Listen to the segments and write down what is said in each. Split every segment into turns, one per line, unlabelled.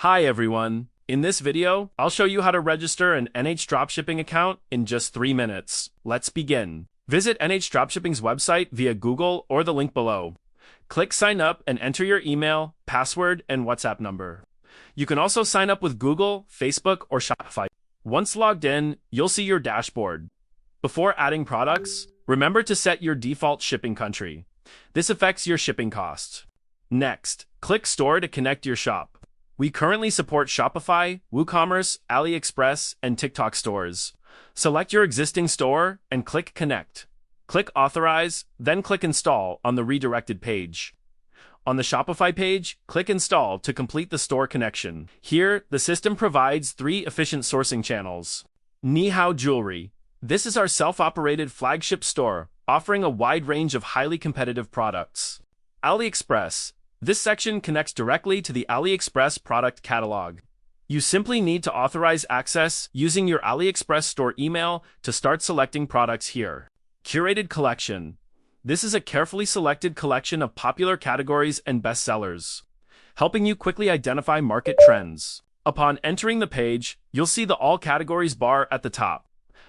Hi everyone. In this video, I'll show you how to register an NHDropshipping account in just 3 minutes. Let's begin. Visit NHDropshipping's website via Google or the link below. Click sign up and enter your email, password, and WhatsApp number. You can also sign up with Google, Facebook, or Shopify. Once logged in, you'll see your dashboard. Before adding products, remember to set your default shipping country. This affects your shipping costs. Next, click Store to connect your shop. We currently support Shopify, WooCommerce, AliExpress, and TikTok stores. Select your existing store and click Connect. Click Authorize, then click Install on the redirected page. On the Shopify page, click Install to complete the store connection. Here, the system provides 3 efficient sourcing channels. Ni Hao Jewelry. This is our self-operated flagship store, offering a wide range of highly competitive products. AliExpress. This section connects directly to the AliExpress product catalog. You simply need to authorize access using your AliExpress store email to start selecting products here. Curated Collection. This is a carefully selected collection of popular categories and bestsellers, helping you quickly identify market trends. Upon entering the page, you'll see the All Categories bar at the top,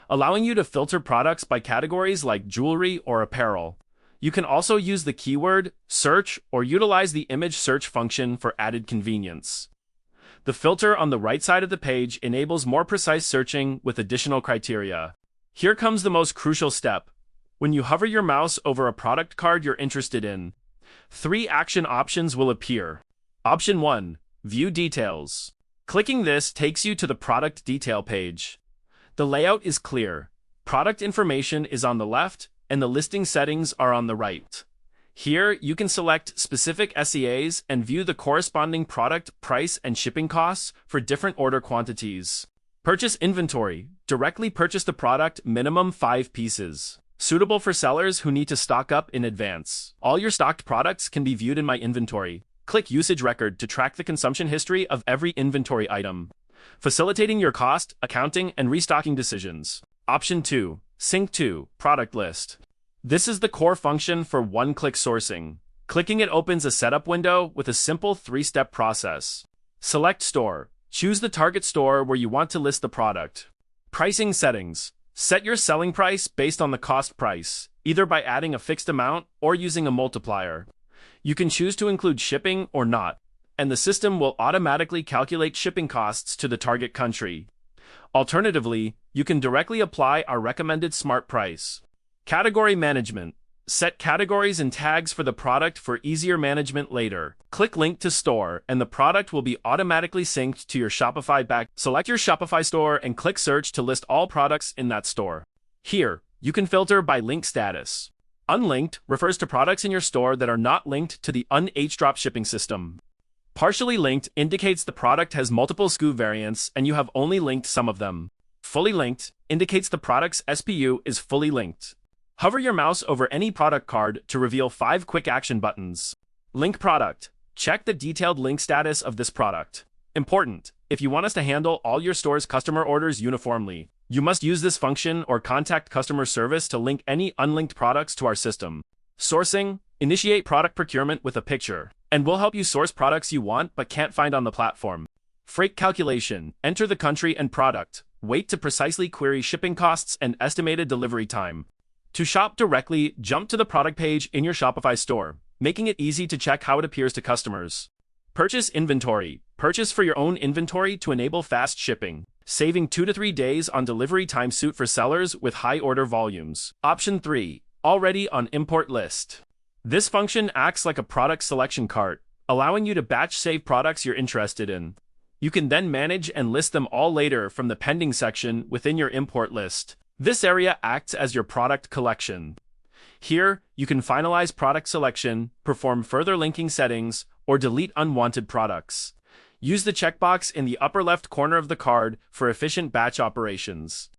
allowing you to filter products by categories like jewelry or apparel. You can also use the keyword, search, or utilize the image search function for added convenience. The filter on the right side of the page enables more precise searching with additional criteria. Here comes the most crucial step. When you hover your mouse over a product card you're interested in, 3 action options will appear. Option 1. View Details. Clicking this takes you to the product detail page. The layout is clear. Product information is on the left, and the listing settings are on the right. Here, you can select specific SEAs and view the corresponding product price and shipping costs for different order quantities. Purchase Inventory. Directly purchase the product, minimum 5 pieces. Suitable for sellers who need to stock up in advance. All your stocked products can be viewed in My Inventory. Click Usage Record to track the consumption history of every inventory item, facilitating your cost, accounting, and restocking decisions. Option 2. Sync to Product List. This is the core function for one-click sourcing. Clicking it opens a setup window with a simple 3-step process. Select Store. Choose the target store where you want to list the product. Pricing Settings. Set your selling price based on the cost price, either by adding a fixed amount or using a multiplier. You can choose to include shipping or not, and the system will automatically calculate shipping costs to the target country. Alternatively, you can directly apply our recommended smart price. Category Management. Set categories and tags for the product for easier management later. Click Link to Store, and the product will be automatically synced to your Shopify back. Select your Shopify store and click Search to list all products in that store. Here, you can filter by link status. Unlinked refers to products in your store that are not linked to the NHDropshipping system. Partially linked indicates the product has multiple SKU variants and you have only linked some of them. Fully linked indicates the product's SPU is fully linked. Hover your mouse over any product card to reveal 5 quick action buttons. Link Product. Check the detailed link status of this product. Important: if you want us to handle all your store's customer orders uniformly, you must use this function or contact customer service to link any unlinked products to our system. Sourcing. Initiate product procurement with a picture, and we'll help you source products you want but can't find on the platform. Freight Calculation. Enter the country and product. Wait to precisely query shipping costs and estimated delivery time. To shop directly, jump to the product page in your Shopify store, making it easy to check how it appears to customers. Purchase Inventory. Purchase for your own inventory to enable fast shipping, saving 2 to 3 days on delivery time suit for sellers with high order volumes. Option 3. Already on Import List. This function acts like a product selection cart, allowing you to batch save products you're interested in. You can then manage and list them all later from the pending section within your import list. This area acts as your product collection. Here, you can finalize product selection, perform further linking settings, or delete unwanted products. Use the checkbox in the upper left corner of the card for efficient batch operations.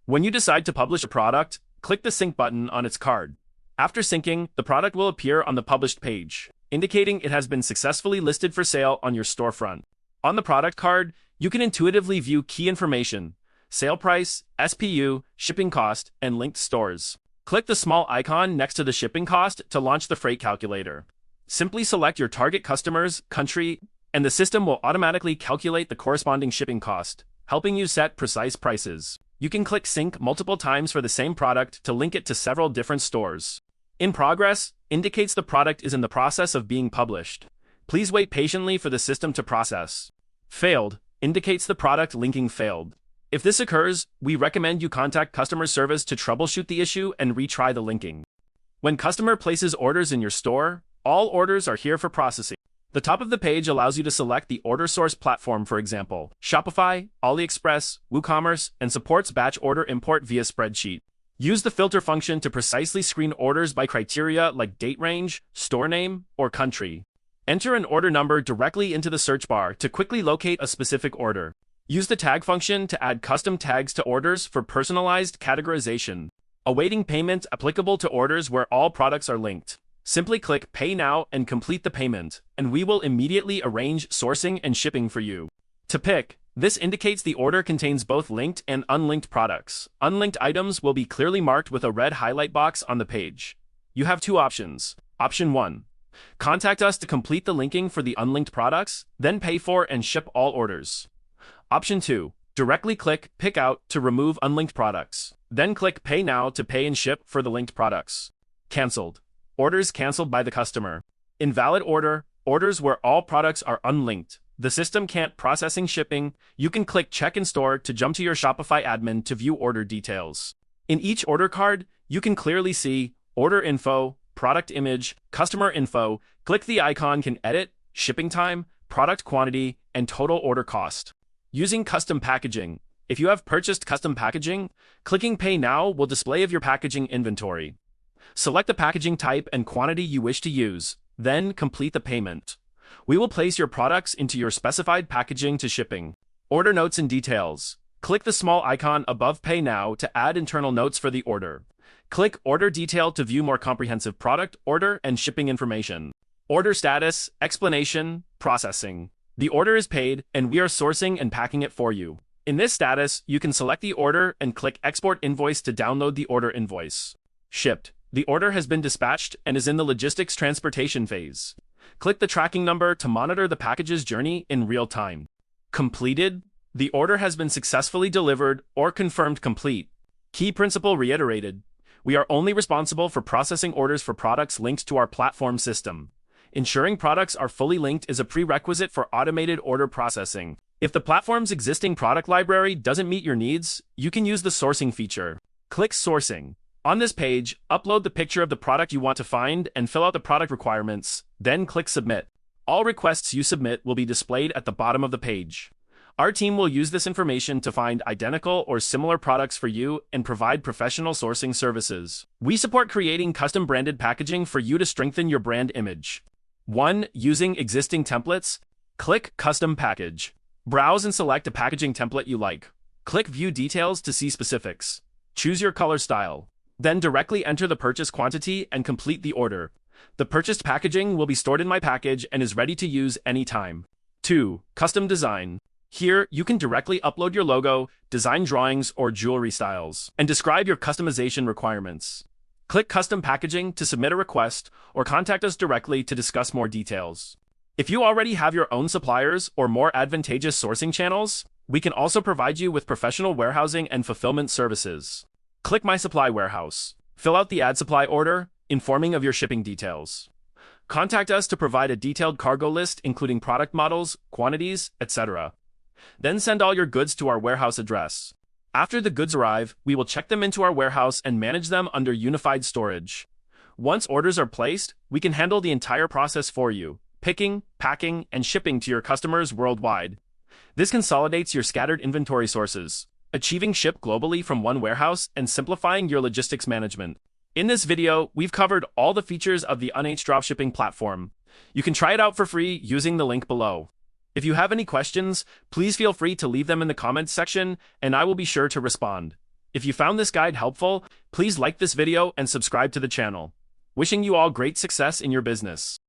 When you decide to publish a product, click the sync button on its card. After syncing, the product will appear on the published page, indicating it has been successfully listed for sale on your storefront. On the product card, you can intuitively view key information: sale price, SPU, shipping cost, and linked stores. Click the small icon next to the shipping cost to launch the freight calculator. Simply select your target customer's country, and the system will automatically calculate the corresponding shipping cost, helping you set precise prices. You can click sync multiple times for the same product to link it to several different stores. In progress indicates the product is in the process of being published. Please wait patiently for the system to process. Failed indicates the product linking failed. If this occurs, we recommend you contact customer service to troubleshoot the issue and retry the linking. When customer places orders in your store, all orders are here for processing. The top of the page allows you to select the order source platform, for example, Shopify, AliExpress, WooCommerce, and supports batch order import via spreadsheet. Use the filter function to precisely screen orders by criteria like date range, store name, or country. Enter an order number directly into the search bar to quickly locate a specific order. Use the tag function to add custom tags to orders for personalized categorization. Awaiting payment applicable to orders where all products are linked. Simply click Pay Now and complete the payment, and we will immediately arrange sourcing and shipping for you. To pick, this indicates the order contains both linked and unlinked products. Unlinked items will be clearly marked with a red highlight box on the page. You have two options. Option 1. Contact us to complete the linking for the unlinked products, then pay for and ship all orders. Option 2. Directly click Pick Out to remove unlinked products. Then click Pay Now to pay and ship for the linked products. Cancelled. Orders cancelled by the customer. Invalid order. Orders where all products are unlinked. The system can't processing shipping. You can click Check in Store to jump to your Shopify admin to view order details. In each order card, you can clearly see order info, product image, customer info. Click the icon can edit, shipping time, product quantity, and total order cost. Using custom packaging. If you have purchased custom packaging, clicking Pay Now will display of your packaging inventory. Select the packaging type and quantity you wish to use, then complete the payment. We will place your products into your specified packaging to shipping. Order notes and details. Click the small icon above Pay Now to add internal notes for the order. Click Order Detail to view more comprehensive product, order, and shipping information. Order status, explanation, processing. The order is paid, and we are sourcing and packing it for you. In this status, you can select the order and click Export Invoice to download the order invoice. Shipped. The order has been dispatched and is in the logistics transportation phase. Click the tracking number to monitor the package's journey in real time. Completed. The order has been successfully delivered or confirmed complete. Key principle reiterated. We are only responsible for processing orders for products linked to our platform system. Ensuring products are fully linked is a prerequisite for automated order processing. If the platform's existing product library doesn't meet your needs, you can use the sourcing feature. Click Sourcing. On this page, upload the picture of the product you want to find and fill out the product requirements, then click Submit. All requests you submit will be displayed at the bottom of the page. Our team will use this information to find identical or similar products for you and provide professional sourcing services. We support creating custom branded packaging for you to strengthen your brand image. 1. Using existing templates. Click Custom Package. Browse and select a packaging template you like. Click View Details to see specifics. Choose your color style. Then directly enter the purchase quantity and complete the order. The purchased packaging will be stored in My Package and is ready to use anytime. 2. Custom Design. Here, you can directly upload your logo, design drawings, or jewelry styles, and describe your customization requirements. Click Custom Packaging to submit a request, or contact us directly to discuss more details. If you already have your own suppliers or more advantageous sourcing channels, we can also provide you with professional warehousing and fulfillment services. Click My Supply Warehouse. Fill out the Add Supply order, informing of your shipping details. Contact us to provide a detailed cargo list including product models, quantities, etc. Then send all your goods to our warehouse address. After the goods arrive, we will check them into our warehouse and manage them under unified storage. Once orders are placed, we can handle the entire process for you, picking, packing, and shipping to your customers worldwide. This consolidates your scattered inventory sources, achieving ship globally from one warehouse and simplifying your logistics management. In this video, we've covered all the features of the NHDropshipping platform. You can try it out for free using the link below. If you have any questions, please feel free to leave them in the comments section, and I will be sure to respond. If you found this guide helpful, please like this video and subscribe to the channel. Wishing you all great success in your business.